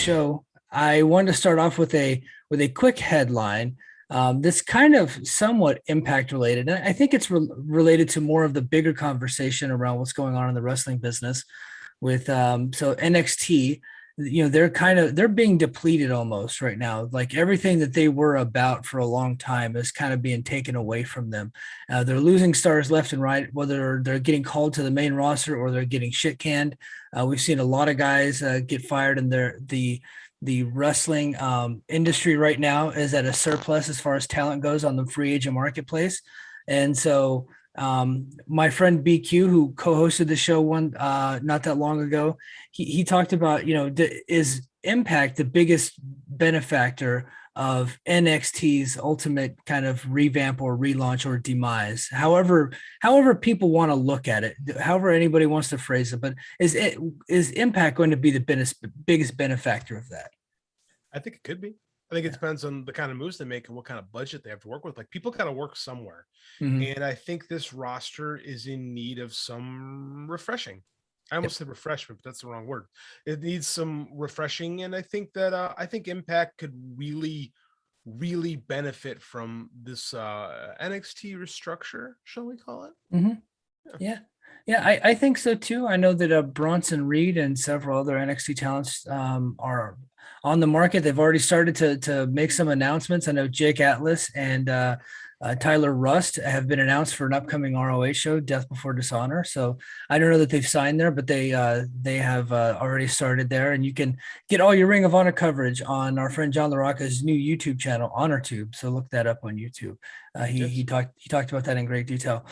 show, I wanted to start off with a quick headline. That's kind of somewhat impact related, and I think it's related to more of the bigger conversation around what's going on in the wrestling business. With so NXT, they're being depleted almost right now. Like everything that they were about for a long time is kind of being taken away from them. They're losing stars left and right, whether they're getting called to the main roster or they're getting shit canned. We've seen a lot of guys get fired, and the wrestling industry right now is at a surplus as far as talent goes on the free agent marketplace. And so my friend BQ, who co-hosted the show not that long ago, he talked about, is Impact the biggest benefactor of NXT's ultimate kind of revamp or relaunch or demise, however people want to look at it, however anybody wants to phrase it. But is Impact going to be the biggest benefactor of that? I think it could be. I think it depends on the kind of moves they make and what kind of budget they have to work with. Like, people got to work somewhere. Mm-hmm. And I think this roster is in need of some refreshing. I almost said refreshment, but that's the wrong word. It needs some refreshing. And I think that I think Impact could really, really benefit from this NXT restructure, shall we call it? Mm-hmm. Yeah, I think so too. I know that Bronson Reed and several other NXT talents are on the market. They've already started to make some announcements. I know Jake Atlas and Tyler Rust have been announced for an upcoming ROH show, Death Before Dishonor. So I don't know that they've signed there, but they have already started there. And you can get all your Ring of Honor coverage on our friend John LaRocca's new YouTube channel, HonorTube. So look that up on YouTube. He talked about that in great detail.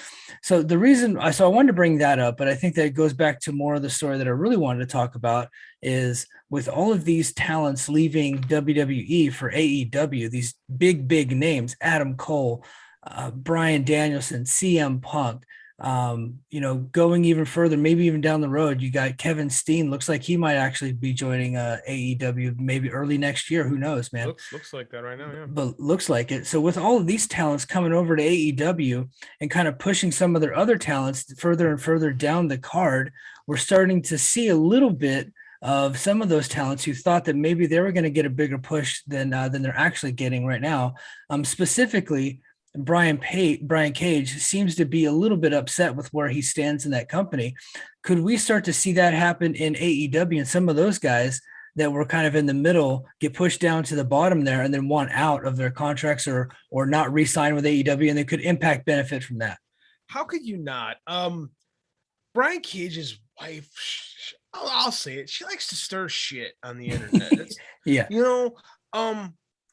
So I wanted to bring that up, but I think that it goes back to more of the story that I really wanted to talk about is with all of these talents leaving WWE for AEW, these big names, Adam Cole, Bryan Danielson, CM Punk, going even further, maybe even down the road, you got Kevin Steen. Looks like he might actually be joining AEW maybe early next year. Who knows, man? Looks like that right now, yeah. But looks like it. So with all of these talents coming over to AEW and kind of pushing some of their other talents further and further down the card, we're starting to see a little bit of some of those talents who thought that maybe they were going to get a bigger push than they're actually getting right now. Specifically, Brian Cage seems to be a little bit upset with where he stands in that company. Could we start to see that happen in AEW and some of those guys that were kind of in the middle get pushed down to the bottom there and then want out of their contracts or not re-sign with AEW, and they could Impact benefit from that? How could you not? Brian Cage's wife, I'll say it, she likes to stir shit on the internet. Yeah.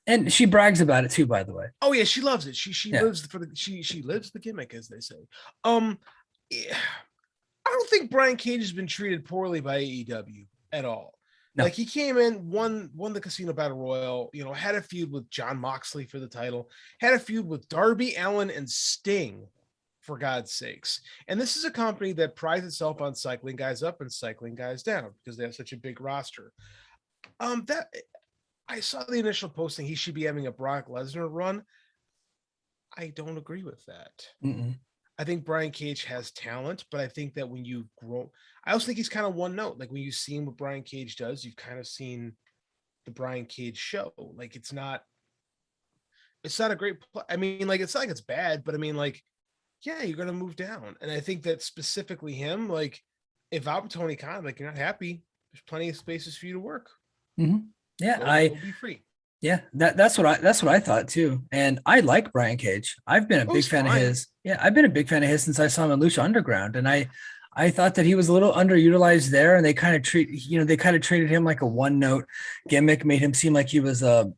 And she brags about it too, by the way. Oh yeah, she loves it. She lives she lives the gimmick, as they say. I don't think Brian Cage has been treated poorly by AEW at all. No. Like, he came in, won the Casino Battle Royal, had a feud with Jon Moxley for the title, had a feud with Darby Allin and Sting, for God's sakes. And this is a company that prides itself on cycling guys up and cycling guys down because they have such a big roster. That I saw the initial posting, he should be having a Brock Lesnar run. I don't agree with that. Mm-mm. I think Brian Cage has talent, but I think that when you grow, I also think he's kind of one note. Like, when you've seen what Brian Cage does, you've kind of seen the Brian Cage show. Like, it's not a great I mean, like, it's not like it's bad, but I mean, like, yeah, you're gonna move down. And I think that specifically him, like, if I'm Tony Khan, like, you're not happy, there's plenty of spaces for you to work. Mm-hmm. Yeah, Go be free. Yeah, that's what I thought too. And I like Brian Cage. I've been a big fan of his. Yeah, I've been a big fan of his since I saw him in Lucha Underground. And I thought that he was a little underutilized there, and they kind of treated him like a one-note gimmick, made him seem like he was a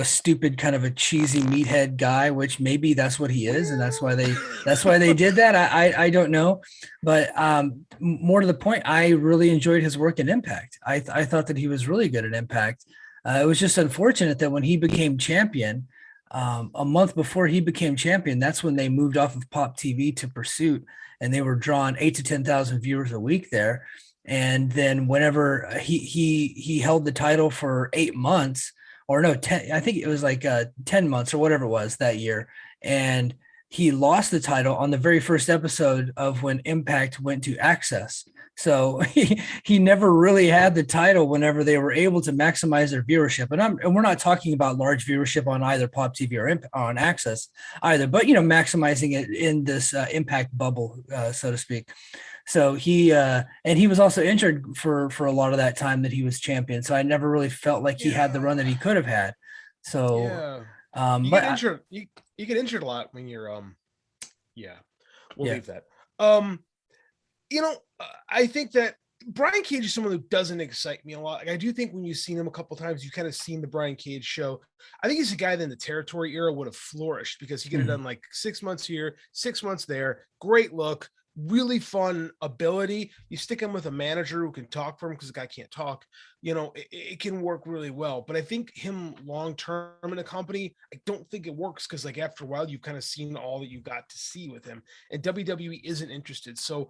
stupid kind of a cheesy meathead guy, which maybe that's what he is, and that's why they did that. I don't know, but more to the point, I really enjoyed his work in Impact. I thought that he was really good at Impact. It was just unfortunate that when he became champion, a month before he became champion, that's when they moved off of Pop TV to Pursuit, and they were drawing 8,000 to 10,000 viewers a week there. And then whenever he held the title for 8 months, or no, 10, I think it was like 10 months or whatever it was that year. And he lost the title on the very first episode of when Impact went to Access. So he never really had the title whenever they were able to maximize their viewership. And we're not talking about large viewership on either Pop TV or on Access either, but maximizing it in this Impact bubble, so to speak. So and he was also injured for a lot of that time that he was champion. So I never really felt like he had the run that he could have had. So yeah, um, you but get injured. You get injured a lot when you're yeah. We'll yeah. leave that. I think that Brian Cage is someone who doesn't excite me a lot. Like, I do think when you've seen him a couple times, you kind of seen the Brian Cage show. I think he's a guy that in the territory era would have flourished because he could have done like 6 months here, 6 months there. Great look, really fun ability. You stick him with a manager who can talk for him because the guy can't talk. It can work really well. But I think him long term in a company, I don't think it works because like after a while, you've kind of seen all that you got to see with him, and WWE isn't interested. So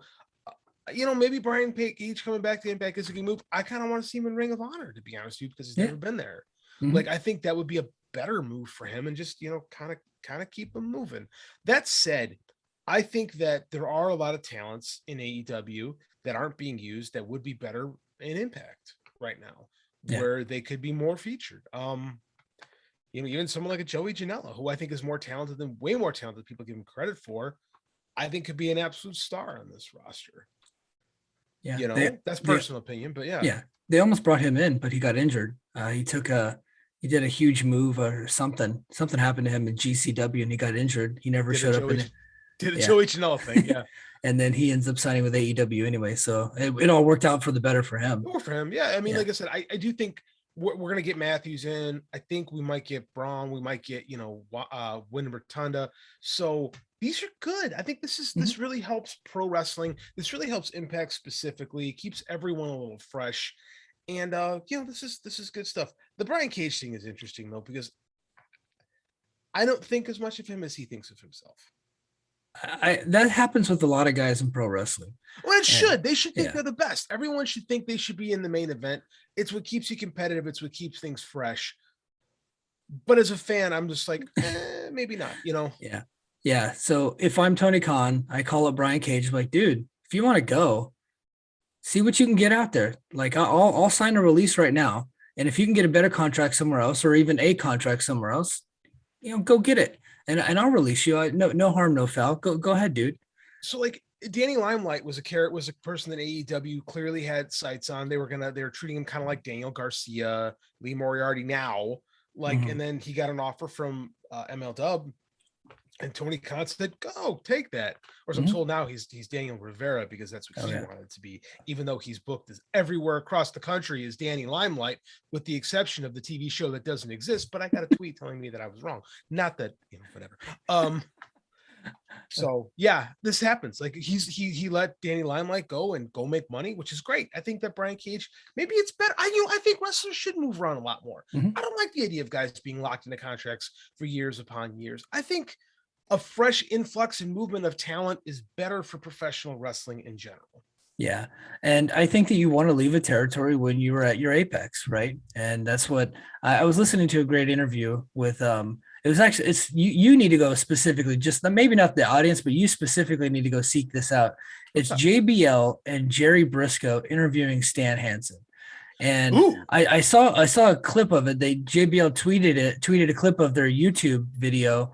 maybe Brian Cage coming back to Impact is a good move. I kind of want to see him in Ring of Honor, to be honest with you, because he's never been there. Mm-hmm. Like, I think that would be a better move for him and just, kind of keep him moving. That said, I think that there are a lot of talents in AEW that aren't being used that would be better in Impact right now, where they could be more featured. Even someone like a Joey Janela, who I think is way more talented than people give him credit for, I think could be an absolute star on this roster. Yeah, that's personal opinion, but yeah, they almost brought him in, but he got injured. He did a huge move or something. Something happened to him in GCW, and he got injured. He never showed up. Did a Joey Janela thing, yeah. And then he ends up signing with AEW anyway, so it all worked out for the better for him. More for him, yeah. I mean, like I said, I do think we're going to get Matthews in. I think we might get Braun. We might get Win Rotunda. So these are good. I think this really helps pro wrestling. This really helps Impact specifically. It keeps everyone a little fresh, and this is good stuff. The Brian Cage thing is interesting though, because I don't think as much of him as he thinks of himself. That happens with a lot of guys in pro wrestling. Well, it should. They should think they're the best. Everyone should think they should be in the main event. It's what keeps you competitive. It's what keeps things fresh. But as a fan, I'm just like, maybe not, Yeah. Yeah. So if I'm Tony Khan, I call up Brian Cage, like, dude, if you want to go, see what you can get out there. Like, I'll sign a release right now. And if you can get a better contract somewhere else, or even a contract somewhere else, go get it. And I'll release you. No harm, no foul. Go ahead, dude. So like Danny Limelight was a person that AEW clearly had sights on. They were treating him kind of like Daniel Garcia, Lee Moriarty now. Like, and then he got an offer from MLW, and Tony Khan said, "Go take that." Or as I'm told now, he's Daniel Rivera because that's what he wanted to be, even though he's booked as everywhere across the country as Danny Limelight, with the exception of the TV show that doesn't exist. But I got a tweet telling me that I was wrong. Not that, whatever. So yeah, this happens. Like he let Danny Limelight go and go make money, which is great. I think that Brian Cage, maybe it's better. I think wrestlers should move around a lot more. I don't like the idea of guys being locked into contracts for years upon years. I think a fresh influx and movement of talent is better for professional wrestling in general. Yeah. And I think that you want to leave a territory when you were at your apex, right? And that's what I was listening to a great interview with, you need to go specifically, just maybe not the audience, but you specifically need to go seek this out. It's JBL and Jerry Briscoe interviewing Stan Hansen. And I saw a clip of it. JBL tweeted a clip of their YouTube video,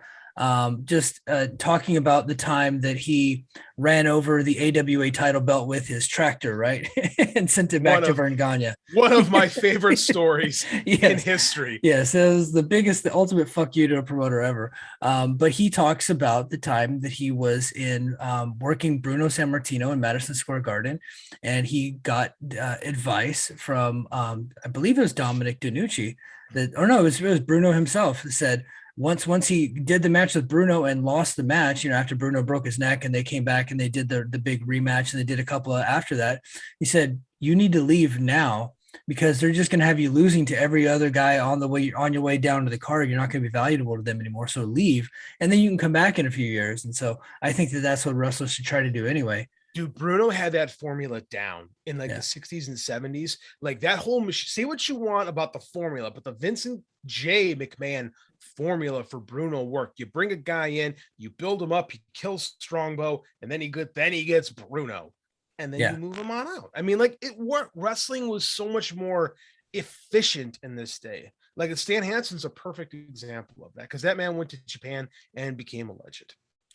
talking about the time that he ran over the AWA title belt with his tractor, right? And sent it back to Vern Gagne. One of my favorite stories in history. Yes, it was the ultimate fuck you to a promoter ever. But he talks about the time that he was in working Bruno Sammartino in Madison Square Garden, and he got advice from I believe it was Dominic DeNucci it was Bruno himself that said, once he did the match with Bruno and lost the match, after Bruno broke his neck and they came back and they did the big rematch and they did a couple after that, he said, you need to leave now because they're just going to have you losing to every other guy on your way down to the card. You're not going to be valuable to them anymore. So leave, and then you can come back in a few years. And so I think that that's what wrestlers should try to do anyway. Dude, Bruno had that formula down in like Yeah. the 60s and 70s. Like that whole machine. Say what you want about the formula, but the Vincent J. McMahon formula for Bruno worked. You bring a guy in, you build him up, he kills Strongbow, and then he gets Bruno, and then you Yeah. move him on out. I mean, like it worked. Wrestling was so much more efficient in this day. Like Stan Hansen's a perfect example of that because that man went to Japan and became a legend.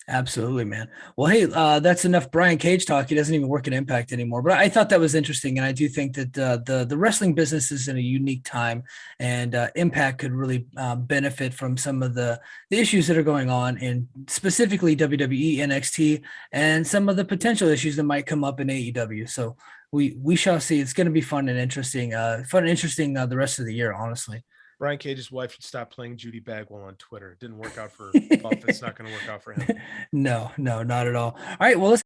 Absolutely, man. Well, hey, that's enough Brian Cage talk. He doesn't even work at Impact anymore. But I thought that was interesting, and I do think that the wrestling business is in a unique time, and Impact could really benefit from some of the issues that are going on in specifically WWE, NXT, and some of the potential issues that might come up in AEW. So we shall see. It's going to be fun and interesting. The rest of the year, honestly. Brian Cage's wife should stop playing Judy Bagwell on Twitter. It didn't work out for Buff. It's not going to work out for him. No, not at all. All right. Well, let's